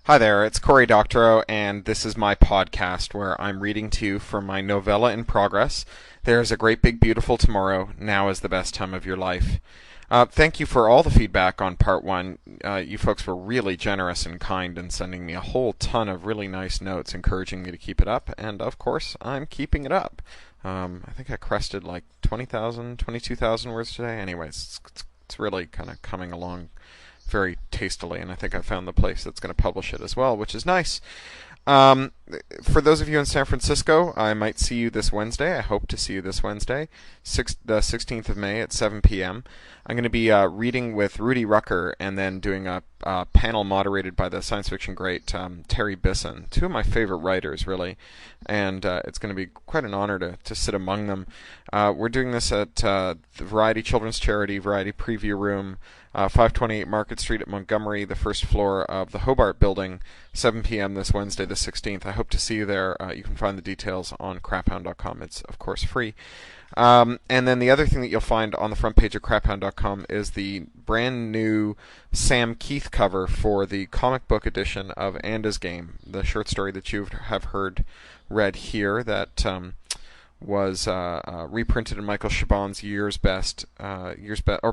Hi there, it's Cory Doctorow, and this is my podcast where I'm reading to you from my novella in progress. There's a great big beautiful tomorrow. Now is the best time of your life. Thank you for all the feedback on part one. You folks were really generous and kind in sending me a whole ton of really nice notes encouraging me to keep it up, and of course, I'm keeping it up. I think I crested like 20,000, 22,000 words today. Anyways, it's really kind of coming along very tastily, and I think I found the place that's going to publish it as well, which is nice. Um, for those of you in San Francisco, I might see you this Wednesday. I hope to see you this Wednesday, the 16th of May at 7 p.m. I'm going to be reading with Rudy Rucker and then doing a panel moderated by the science fiction great Terry Bisson, two of my favorite writers, really. And it's going to be quite an honor to sit among them. We're doing this at the Variety Children's Charity, Variety Preview Room, 528 Market Street at Montgomery, the first floor of the Hobart Building, 7 p.m. this Wednesday, the 16th. I hope to see you there. You can find the details on craphound.com. It's, of course, free. And then the other thing that you'll find on the front page of craphound.com is the brand new Sam Keith cover for the comic book edition of Anda's Game, the short story that you have heard read here that was reprinted in Michael Chabon's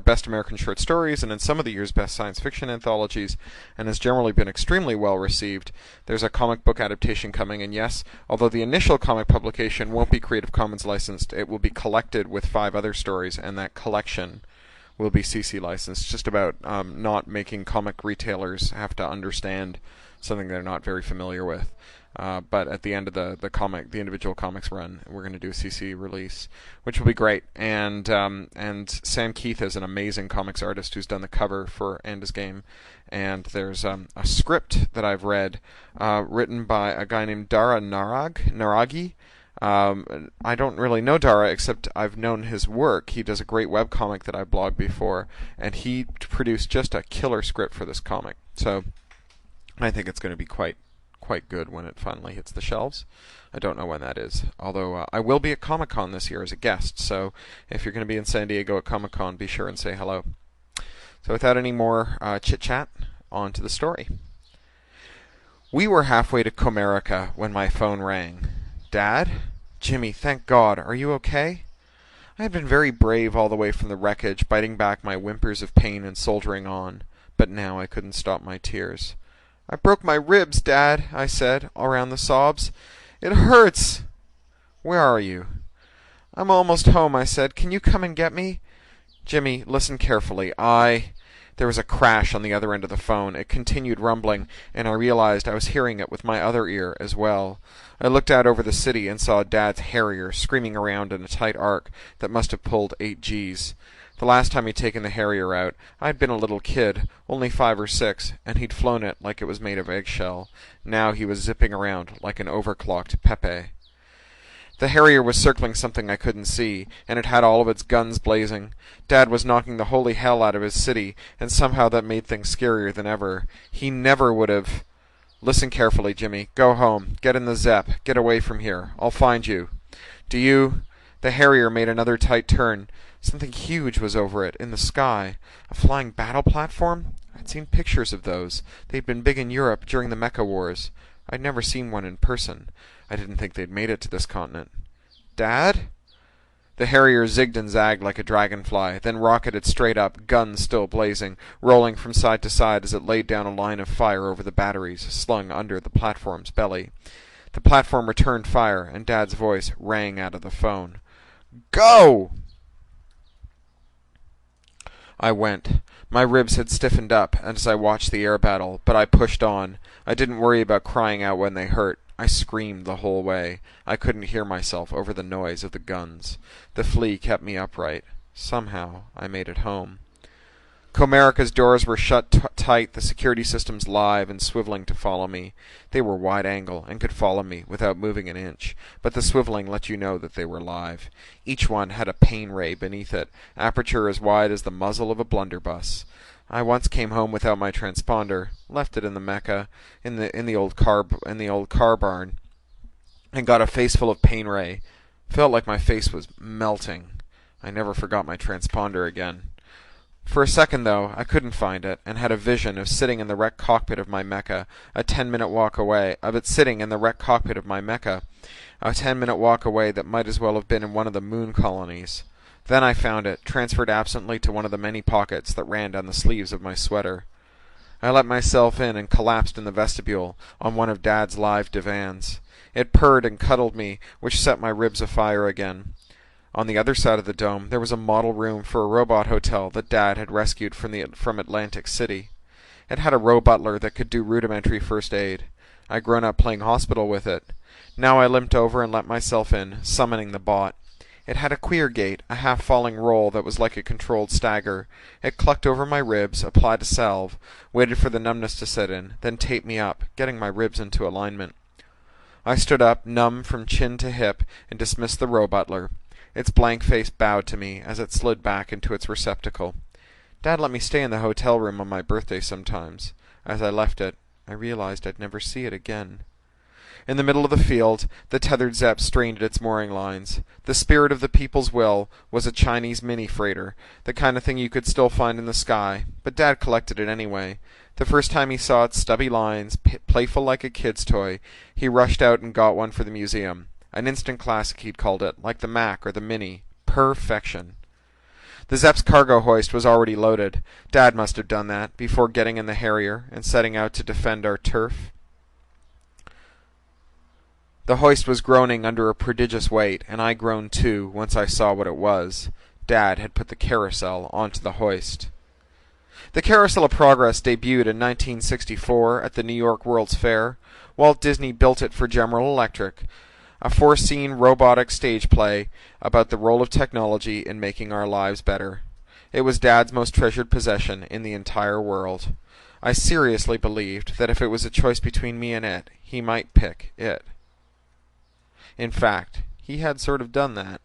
Best American Short Stories, and in some of the Year's Best Science Fiction anthologies, and has generally been extremely well received. There's a comic book adaptation coming, and yes, although the initial comic publication won't be Creative Commons licensed, it will be collected with 5 other stories, and that collection will be CC licensed. It's just about not making comic retailers have to understand something they're not very familiar with. But at the end of the individual comics run, we're going to do a CC release, which will be great. And Sam Keith is an amazing comics artist who's done the cover for Anda's Game. And there's a script that I've read, written by a guy named Dara Naragi. I don't really know Dara, except I've known his work. He does a great webcomic that I blogged before, and he produced just a killer script for this comic. So I think it's going to be quite good when it finally hits the shelves. I don't know when that is, although I will be at Comic-Con this year as a guest, so if you're going to be in San Diego at Comic-Con, be sure and say hello. So without any more chit-chat, on to the story. We were halfway to Comerica when my phone rang. Dad? Jimmy, thank God. Are you okay? I had been very brave all the way from the wreckage, biting back my whimpers of pain and soldiering on, but now I couldn't stop my tears. I broke my ribs, Dad, I said, around the sobs. It hurts. Where are you? I'm almost home, I said. Can you come and get me? Jimmy, listen carefully. There was a crash on the other end of the phone. It continued rumbling, and I realized I was hearing it with my other ear as well. I looked out over the city and saw Dad's Harrier screaming around in a tight arc that must have pulled 8 Gs. The last time he'd taken the Harrier out, I'd been a little kid, only 5 or 6, and he'd flown it like it was made of eggshell. Now he was zipping around like an overclocked Pepe. The Harrier was circling something I couldn't see, and it had all of its guns blazing. Dad was knocking the holy hell out of his city, and somehow that made things scarier than ever. He never would have... Listen carefully, Jimmy. Go home. Get in the Zepp. Get away from here. I'll find you. Do you... The Harrier made another tight turn. Something huge was over it, in the sky. A flying battle platform? I'd seen pictures of those. They'd been big in Europe during the Mecha Wars. I'd never seen one in person. I didn't think they'd made it to this continent. Dad? The Harrier zigged and zagged like a dragonfly, then rocketed straight up, guns still blazing, rolling from side to side as it laid down a line of fire over the batteries slung under the platform's belly. The platform returned fire, and Dad's voice rang out of the phone. Go! I went. My ribs had stiffened up as I watched the air battle, but I pushed on. I didn't worry about crying out when they hurt. I screamed the whole way. I couldn't hear myself over the noise of the guns. The flea kept me upright. Somehow I made it home. Comerica's doors were shut tight, the security systems live and swiveling to follow me. They were wide-angle and could follow me without moving an inch, but the swiveling let you know that they were live. Each one had a pain ray beneath it, aperture as wide as the muzzle of a blunderbuss. I once came home without my transponder, left it in the Mecca, in the old car barn, and got a face full of pain ray. Felt like my face was melting. I never forgot my transponder again. For a second, though, I couldn't find it, and had a vision of sitting in the wrecked cockpit of my Mecha, a 10-minute walk away, that might as well have been in one of the moon colonies. Then I found it, transferred absently to one of the many pockets that ran down the sleeves of my sweater. I let myself in and collapsed in the vestibule on one of Dad's live divans. It purred and cuddled me, which set my ribs afire again. On the other side of the dome there was a model room for a robot hotel that Dad had rescued from Atlantic City. It had a row-butler that could do rudimentary first aid. I'd grown up playing hospital with it. Now I limped over and let myself in, summoning the bot. It had a queer gait, a half-falling roll that was like a controlled stagger. It clucked over my ribs, applied a salve, waited for the numbness to set in, then taped me up, getting my ribs into alignment. I stood up, numb from chin to hip, and dismissed the row-butler. Its blank face bowed to me as it slid back into its receptacle. Dad let me stay in the hotel room on my birthday sometimes. As I left it, I realized I'd never see it again. In the middle of the field, the tethered Zepp strained at its mooring lines. The Spirit of the People's Will was a Chinese mini-freighter, the kind of thing you could still find in the sky, but Dad collected it anyway. The first time he saw its stubby lines, playful like a kid's toy, he rushed out and got one for the museum. An instant classic, he'd called it, like the Mac or the Mini. Perfection. The Zepp's cargo hoist was already loaded. Dad must have done that, before getting in the Harrier and setting out to defend our turf. The hoist was groaning under a prodigious weight, and I groaned too, once I saw what it was. Dad had put the carousel onto the hoist. The Carousel of Progress debuted in 1964 at the New York World's Fair. Walt Disney built it for General Electric, a four-scene robotic stage play about the role of technology in making our lives better. It was Dad's most treasured possession in the entire world. I seriously believed that if it was a choice between me and it, he might pick it. In fact, he had sort of done that.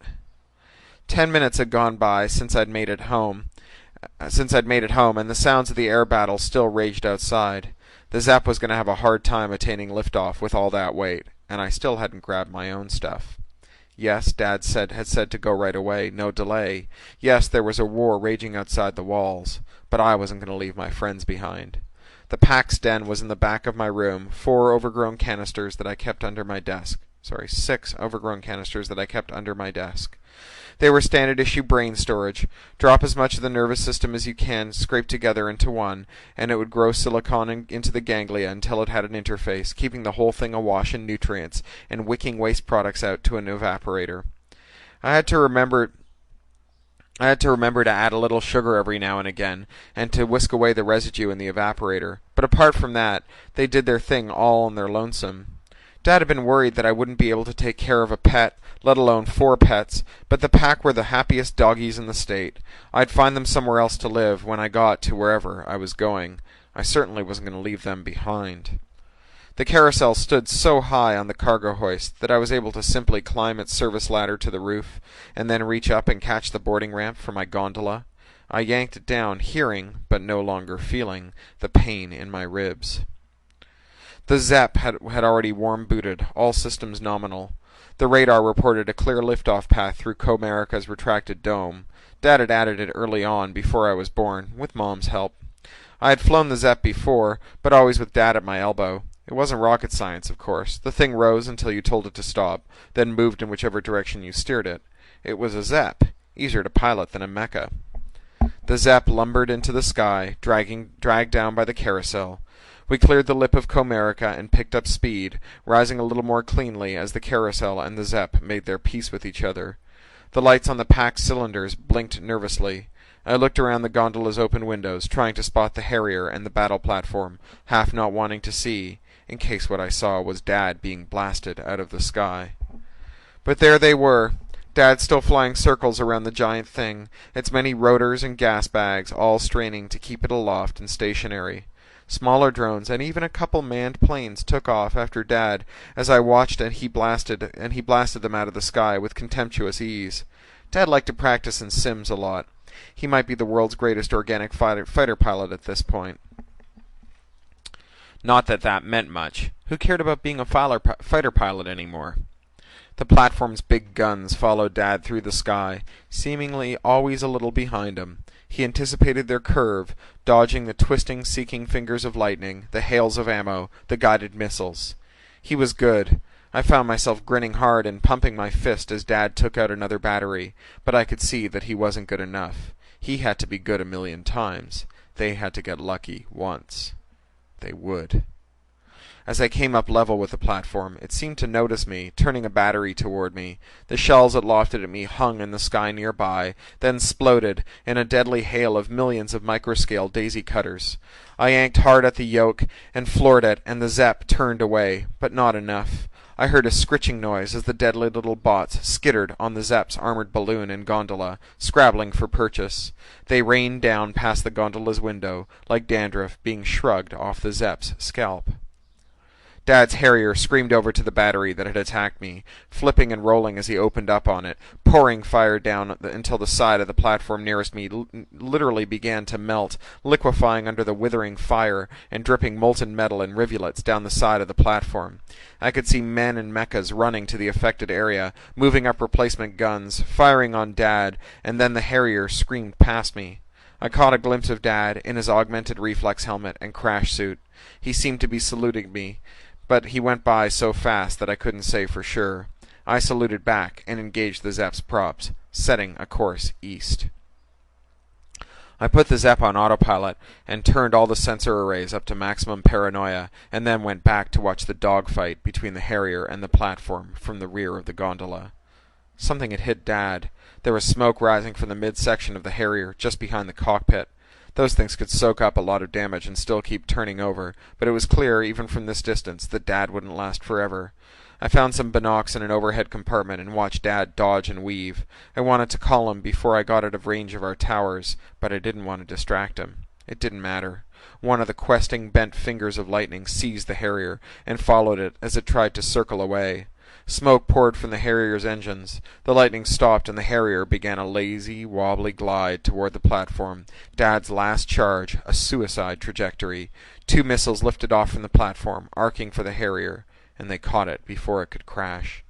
10 minutes had gone by since I'd made it home, and the sounds of the air battle still raged outside. The Zepp was going to have a hard time attaining liftoff with all that weight, and I still hadn't grabbed my own stuff. Yes, Dad had said to go right away, no delay. Yes, there was a war raging outside the walls, but I wasn't going to leave my friends behind. The Pax den was in the back of my room, 6 overgrown canisters that I kept under my desk. They were standard issue brain storage. Drop as much of the nervous system as you can, scrape together into one, and it would grow silicon into the ganglia until it had an interface, keeping the whole thing awash in nutrients and wicking waste products out to an evaporator. I had to remember to add a little sugar every now and again, and to whisk away the residue in the evaporator. But apart from that, they did their thing all on their lonesome. Dad had been worried that I wouldn't be able to take care of a pet, let alone 4 pets, but the pack were the happiest doggies in the state. I'd find them somewhere else to live when I got to wherever I was going. I certainly wasn't going to leave them behind. The carousel stood so high on the cargo hoist that I was able to simply climb its service ladder to the roof, and then reach up and catch the boarding ramp for my gondola. I yanked it down, hearing, but no longer feeling, the pain in my ribs. The Zepp had already warm-booted, all systems nominal. The radar reported a clear liftoff path through Comerica's retracted dome. Dad had added it early on, before I was born, with Mom's help. I had flown the Zepp before, but always with Dad at my elbow. It wasn't rocket science, of course. The thing rose until you told it to stop, then moved in whichever direction you steered it. It was a Zepp, easier to pilot than a mecha. The Zepp lumbered into the sky, dragged down by the carousel. We cleared the lip of Comerica and picked up speed, rising a little more cleanly as the carousel and the Zepp made their peace with each other. The lights on the packed cylinders blinked nervously. I looked around the gondola's open windows, trying to spot the Harrier and the battle platform, half not wanting to see, in case what I saw was Dad being blasted out of the sky. But there they were, Dad still flying circles around the giant thing, its many rotors and gas bags all straining to keep it aloft and stationary. Smaller drones and even a couple manned planes took off after Dad as I watched, and he blasted them out of the sky with contemptuous ease. Dad liked to practice in sims a lot. He might be the world's greatest organic fighter pilot at this point. Not that that meant much. Who cared about being a fighter pilot anymore? The platform's big guns followed Dad through the sky, seemingly always a little behind him. He anticipated their curve, dodging the twisting, seeking fingers of lightning, the hails of ammo, the guided missiles. He was good. I found myself grinning hard and pumping my fist as Dad took out another battery, but I could see that he wasn't good enough. He had to be good 1,000,000 times. They had to get lucky once. They would. As I came up level with the platform, it seemed to notice me, turning a battery toward me. The shells it lofted at me hung in the sky nearby, then exploded in a deadly hail of millions of microscale daisy cutters. I yanked hard at the yoke and floored it, and the Zepp turned away, but not enough. I heard a scritching noise as the deadly little bots skittered on the Zepp's armored balloon and gondola, scrabbling for purchase. They rained down past the gondola's window, like dandruff being shrugged off the Zepp's scalp. Dad's Harrier screamed over to the battery that had attacked me, flipping and rolling as he opened up on it, pouring fire down until the side of the platform nearest me literally began to melt, liquefying under the withering fire and dripping molten metal in rivulets down the side of the platform. I could see men and mechas running to the affected area, moving up replacement guns, firing on Dad, and then the Harrier screamed past me. I caught a glimpse of Dad in his augmented reflex helmet and crash suit. He seemed to be saluting me, but he went by so fast that I couldn't say for sure. I saluted back and engaged the Zepp's props, setting a course east. I put the Zepp on autopilot and turned all the sensor arrays up to maximum paranoia, and then went back to watch the dogfight between the Harrier and the platform from the rear of the gondola. Something had hit Dad. There was smoke rising from the midsection of the Harrier just behind the cockpit. Those things could soak up a lot of damage and still keep turning over, but it was clear, even from this distance, that Dad wouldn't last forever. I found some binocs in an overhead compartment and watched Dad dodge and weave. I wanted to call him before I got out of range of our towers, but I didn't want to distract him. It didn't matter. One of the questing bent fingers of lightning seized the Harrier and followed it as it tried to circle away. Smoke poured from the Harrier's engines. The lightning stopped and the Harrier began a lazy, wobbly glide toward the platform. Dad's last charge, a suicide trajectory. 2 missiles lifted off from the platform, arcing for the Harrier, and they caught it before it could crash.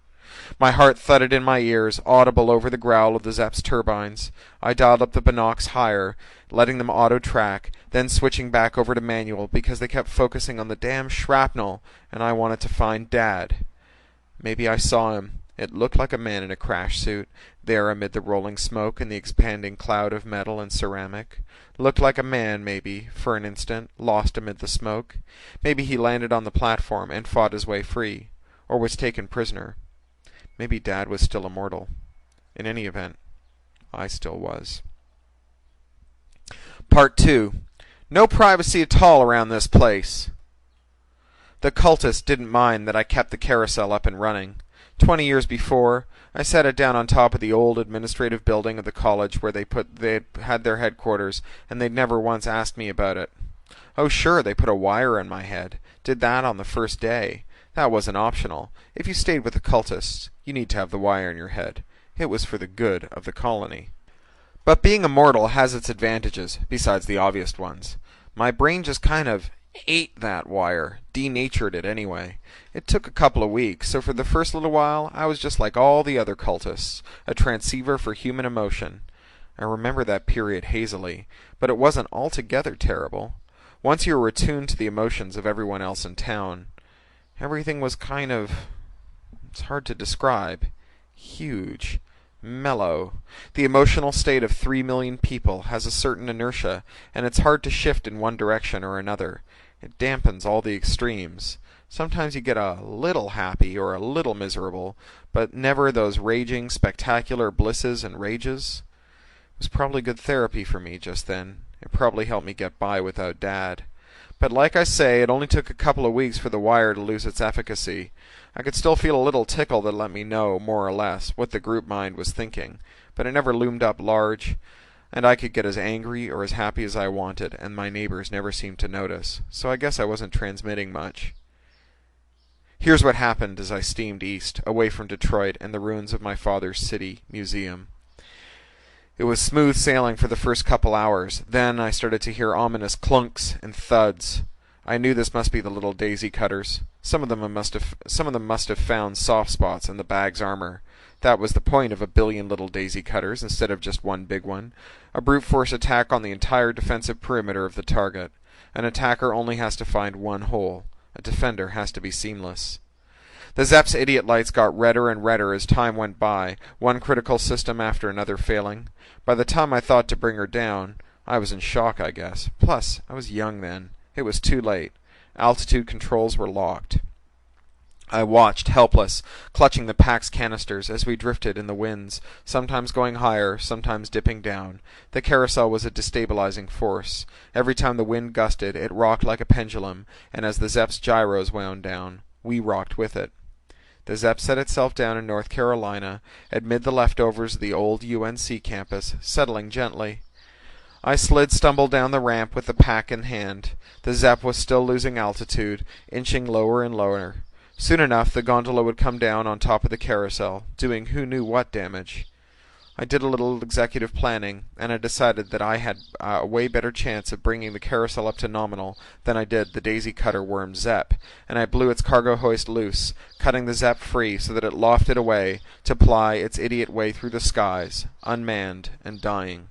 My heart thudded in my ears, audible over the growl of the Zepp's turbines. I dialed up the binocs higher, letting them auto-track, then switching back over to manual because they kept focusing on the damn shrapnel, and I wanted to find Dad. Maybe I saw him. It looked like a man in a crash suit, there amid the rolling smoke and the expanding cloud of metal and ceramic. Looked like a man, maybe, for an instant, lost amid the smoke. Maybe he landed on the platform and fought his way free, or was taken prisoner. Maybe Dad was still immortal. In any event, I still was. Part 2. No privacy at all around this place. The cultists didn't mind that I kept the carousel up and running. 20 years before, I set it down on top of the old administrative building of the college where they had their headquarters, and they'd never once asked me about it. Oh, sure, they put a wire in my head. Did that on the first day. That wasn't optional. If you stayed with the cultists, you need to have the wire in your head. It was for the good of the colony. But being immortal has its advantages, besides the obvious ones. My brain just kind of ate that wire, denatured it anyway. It took a couple of weeks, so for the first little while I was just like all the other cultists, a transceiver for human emotion. I remember that period hazily, but it wasn't altogether terrible. Once you were attuned to the emotions of everyone else in town, everything was kind of... it's hard to describe. Huge. Mellow. The emotional state of 3 million people has a certain inertia, and it's hard to shift in one direction or another. It dampens all the extremes. Sometimes you get a little happy or a little miserable, but never those raging, spectacular blisses and rages. It was probably good therapy for me just then. It probably helped me get by without Dad. But like I say, it only took a couple of weeks for the wire to lose its efficacy. I could still feel a little tickle that let me know, more or less, what the group mind was thinking, but it never loomed up large, and I could get as angry or as happy as I wanted, and my neighbors never seemed to notice, so I guess I wasn't transmitting much. Here's what happened as I steamed east, away from Detroit and the ruins of my father's city museum. It was smooth sailing for the first couple hours. Then I started to hear ominous clunks and thuds. I knew this must be the little daisy cutters. Some of them must have found soft spots in the bag's armor. That was the point of a billion little daisy cutters instead of just one big one. A brute force attack on the entire defensive perimeter of the target. An attacker only has to find one hole. A defender has to be seamless. The Zep's idiot lights got redder and redder as time went by, one critical system after another failing. By the time I thought to bring her down, I was in shock, I guess. Plus, I was young then. It was too late. Altitude controls were locked. I watched, helpless, clutching the pack's canisters as we drifted in the winds, sometimes going higher, sometimes dipping down. The carousel was a destabilizing force. Every time the wind gusted, it rocked like a pendulum, and as the Zep's gyros wound down, we rocked with it. The Zep set itself down in North Carolina, amid the leftovers of the old UNC campus, settling gently. I stumbled down the ramp with the pack in hand. The Zep was still losing altitude, inching lower and lower. Soon enough, the gondola would come down on top of the carousel, doing who knew what damage. I did a little executive planning, and I decided that I had a way better chance of bringing the carousel up to nominal than I did the daisy cutter worm Zep, and I blew its cargo hoist loose, cutting the Zep free so that it lofted away to ply its idiot way through the skies, unmanned and dying.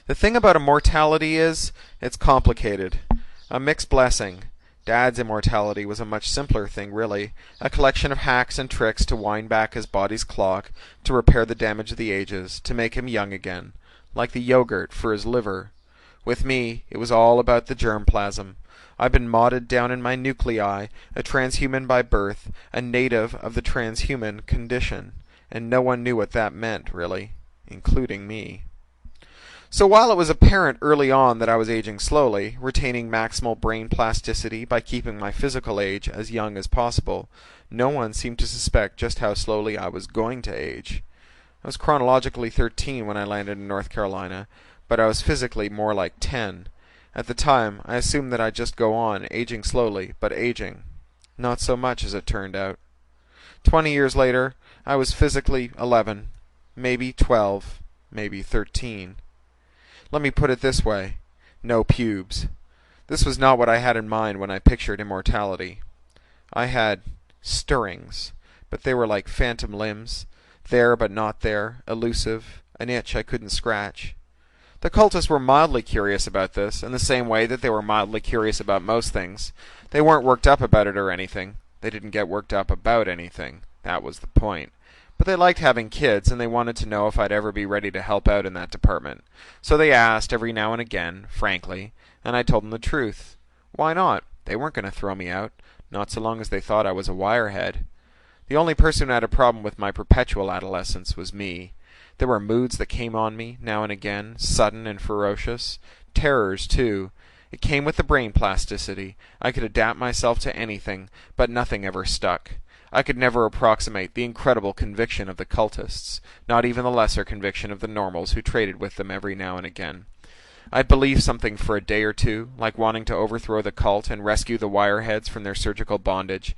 The thing about immortality is, it's complicated. A mixed blessing. Dad's immortality was a much simpler thing, really. A collection of hacks and tricks to wind back his body's clock, to repair the damage of the ages, to make him young again. Like the yogurt for his liver. With me, it was all about the germplasm. I've been modded down in my nuclei, a transhuman by birth, a native of the transhuman condition. And no one knew what that meant, really. Including me. So while it was apparent early on that I was aging slowly, retaining maximal brain plasticity by keeping my physical age as young as possible, no one seemed to suspect just how slowly I was going to age. I was chronologically 13 when I landed in North Carolina, but I was physically more like 10. At the time, I assumed that I'd just go on, aging slowly, but aging. Not so much as it turned out. 20 years later, I was physically 11, maybe 12, maybe 13. Let me put it this way. No pubes. This was not what I had in mind when I pictured immortality. I had stirrings, but they were like phantom limbs, there but not there, elusive, an itch I couldn't scratch. The cultists were mildly curious about this, in the same way that they were mildly curious about most things. They weren't worked up about it or anything. They didn't get worked up about anything. That was the point. But they liked having kids, and they wanted to know if I'd ever be ready to help out in that department. So they asked every now and again, frankly, and I told them the truth. Why not? They weren't going to throw me out, not so long as they thought I was a wirehead. The only person who had a problem with my perpetual adolescence was me. There were moods that came on me, now and again, sudden and ferocious. Terrors, too. It came with the brain plasticity. I could adapt myself to anything, but nothing ever stuck. I could never approximate the incredible conviction of the cultists, not even the lesser conviction of the normals who traded with them every now and again. I'd believe something for a day or two, like wanting to overthrow the cult and rescue the wireheads from their surgical bondage,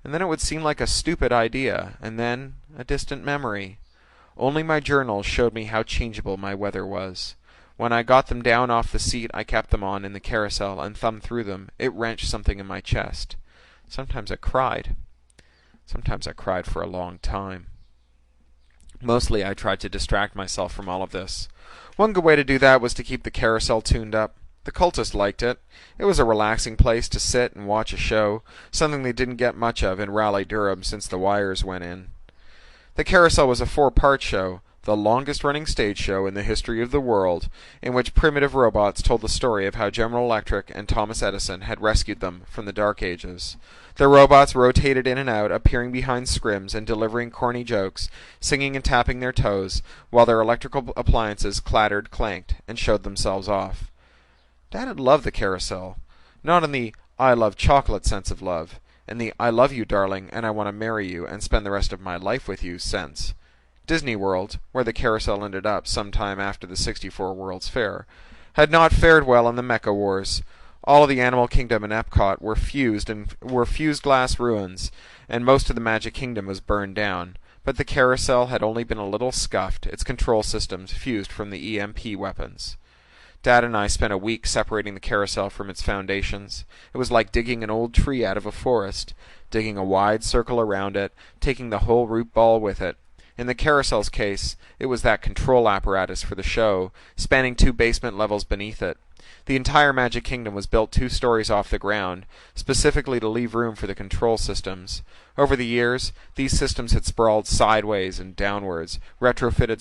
and then it would seem like a stupid idea, and then a distant memory. Only my journals showed me how changeable my weather was. When I got them down off the seat I kept them on in the carousel and thumbed through them, it wrenched something in my chest. Sometimes I cried. Sometimes I cried for a long time. Mostly I tried to distract myself from all of this. One good way to do that was to keep the carousel tuned up. The cultists liked it. It was a relaxing place to sit and watch a show, something they didn't get much of in Raleigh-Durham since the wires went in. The carousel was a 4-part show, the longest-running stage show in the history of the world, in which primitive robots told the story of how General Electric and Thomas Edison had rescued them from the Dark Ages. The robots rotated in and out, appearing behind scrims and delivering corny jokes, singing and tapping their toes, while their electrical appliances clattered, clanked, and showed themselves off. Dad had loved the carousel, not in the I love chocolate sense of love, in the I love you, darling, and I want to marry you and spend the rest of my life with you sense. Disney World, where the carousel ended up some time after the '64 World's Fair, had not fared well in the Mecha Wars. All of the Animal Kingdom and Epcot were fused glass ruins, and most of the Magic Kingdom was burned down. But the carousel had only been a little scuffed, its control systems fused from the EMP weapons. Dad and I spent a week separating the carousel from its foundations. It was like digging an old tree out of a forest, digging a wide circle around it, taking the whole root ball with it. In the carousel's case, it was that control apparatus for the show, spanning 2 basement levels beneath it. The entire Magic Kingdom was built 2 stories off the ground, specifically to leave room for the control systems. Over the years, these systems had sprawled sideways and downwards, retrofitted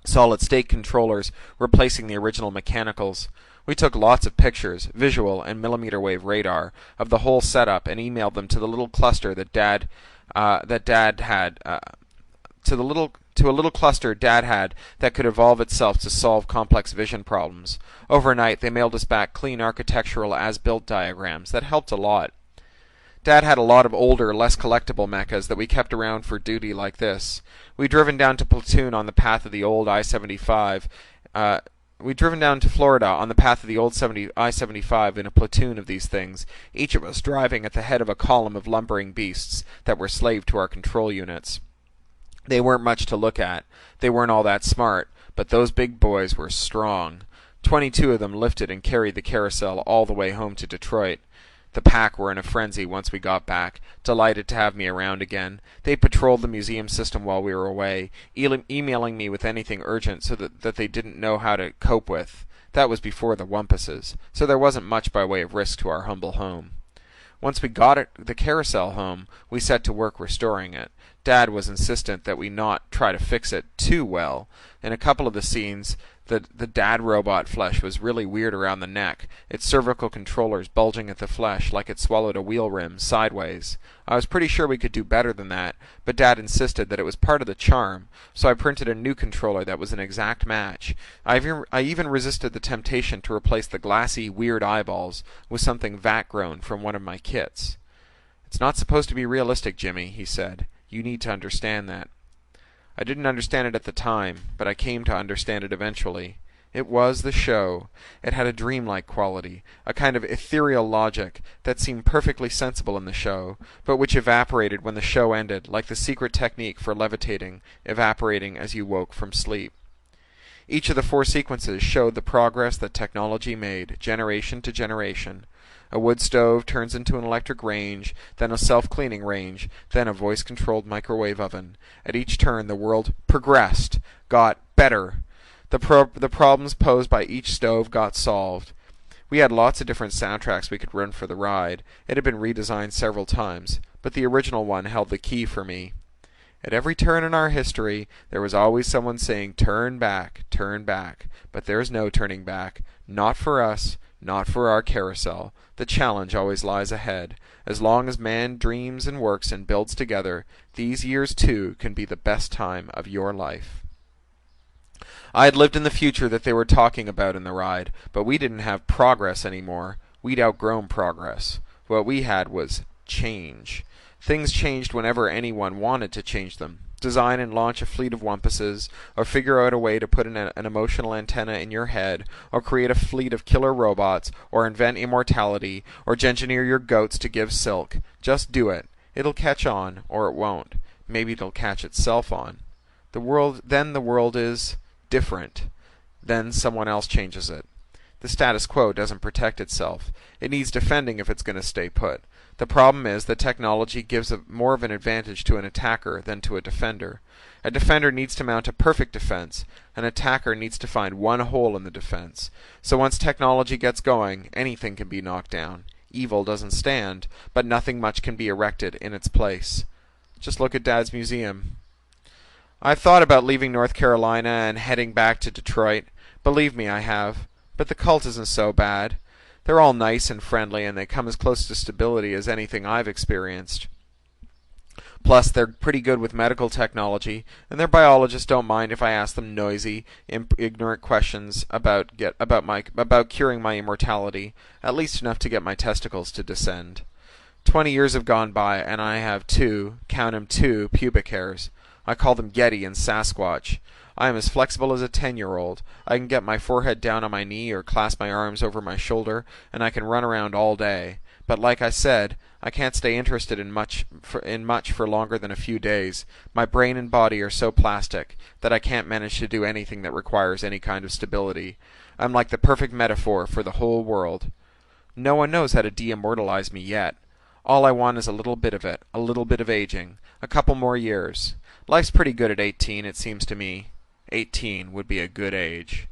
solid-state controllers, replacing the original mechanicals. We took lots of pictures, visual and millimeter wave radar, of the whole setup and emailed them to the little cluster that Dad had to a little cluster Dad had that could evolve itself to solve complex vision problems. Overnight, they mailed us back clean architectural as-built diagrams. That helped a lot. Dad had a lot of older, less collectible mechas that we kept around for duty like this. We'd driven down to Platoon on the path of the old I-75. We'd driven down to Florida on the path of the old I-75 in a platoon of these things, each of us driving at the head of a column of lumbering beasts that were slave to our control units. They weren't much to look at. They weren't all that smart, but those big boys were strong. 22 of them lifted and carried the carousel all the way home to Detroit. The pack were in a frenzy once we got back, delighted to have me around again. They patrolled the museum system while we were away, emailing me with anything urgent so that they didn't know how to cope with. That was before the Wumpuses, so there wasn't much by way of risk to our humble home. Once we got the carousel home, we set to work restoring it. Dad was insistent that we not try to fix it too well. In a couple of the scenes, the Dad robot flesh was really weird around the neck, its cervical controllers bulging at the flesh like it swallowed a wheel rim sideways. I was pretty sure we could do better than that, but Dad insisted that it was part of the charm, so I printed a new controller that was an exact match. I even resisted the temptation to replace the glassy, weird eyeballs with something vat-grown from one of my kits. "It's not supposed to be realistic, Jimmy," he said. "You need to understand that." I didn't understand it at the time, but I came to understand it eventually. It was the show. It had a dreamlike quality, a kind of ethereal logic that seemed perfectly sensible in the show, but which evaporated when the show ended, like the secret technique for levitating, evaporating as you woke from sleep. Each of the 4 sequences showed the progress that technology made, generation to generation. A wood stove turns into an electric range, then a self-cleaning range, then a voice-controlled microwave oven. At each turn, the world progressed, got better. The problems posed by each stove got solved. We had lots of different soundtracks we could run for the ride. It had been redesigned several times, but the original one held the key for me. At every turn in our history, there was always someone saying, turn back, but there's no turning back. Not for us, not for our carousel. The challenge always lies ahead. As long as man dreams and works and builds together, these years too can be the best time of your life. I had lived in the future that they were talking about in the ride, but we didn't have progress anymore. We'd outgrown progress. What we had was change. Things changed whenever anyone wanted to change them. Design and launch a fleet of Wumpuses, or figure out a way to put an emotional antenna in your head, or create a fleet of killer robots, or invent immortality, or engineer your goats to give silk. Just do it. It'll catch on, or it won't. Maybe it'll catch itself on. Then the world is different. Then someone else changes it. The status quo doesn't protect itself. It needs defending if it's going to stay put. The problem is that technology gives more of an advantage to an attacker than to a defender. A defender needs to mount a perfect defense. An attacker needs to find one hole in the defense. So once technology gets going, anything can be knocked down. Evil doesn't stand, but nothing much can be erected in its place. Just look at Dad's museum. I've thought about leaving North Carolina and heading back to Detroit. Believe me, I have. But the cult isn't so bad. They're all nice and friendly, and they come as close to stability as anything I've experienced. Plus, they're pretty good with medical technology, and their biologists don't mind if I ask them noisy, ignorant questions about curing my immortality, at least enough to get my testicles to descend. 20 years have gone by, and I have 2, count 'em 2, pubic hairs. I call them Yeti and Sasquatch. I am as flexible as a 10-year-old. I can get my forehead down on my knee or clasp my arms over my shoulder, and I can run around all day. But like I said, I can't stay interested in much for longer than a few days. My brain and body are so plastic that I can't manage to do anything that requires any kind of stability. I'm like the perfect metaphor for the whole world. No one knows how to de-immortalize me yet. All I want is a little bit of it, a little bit of aging, a couple more years. Life's pretty good at 18, it seems to me. 18 would be a good age.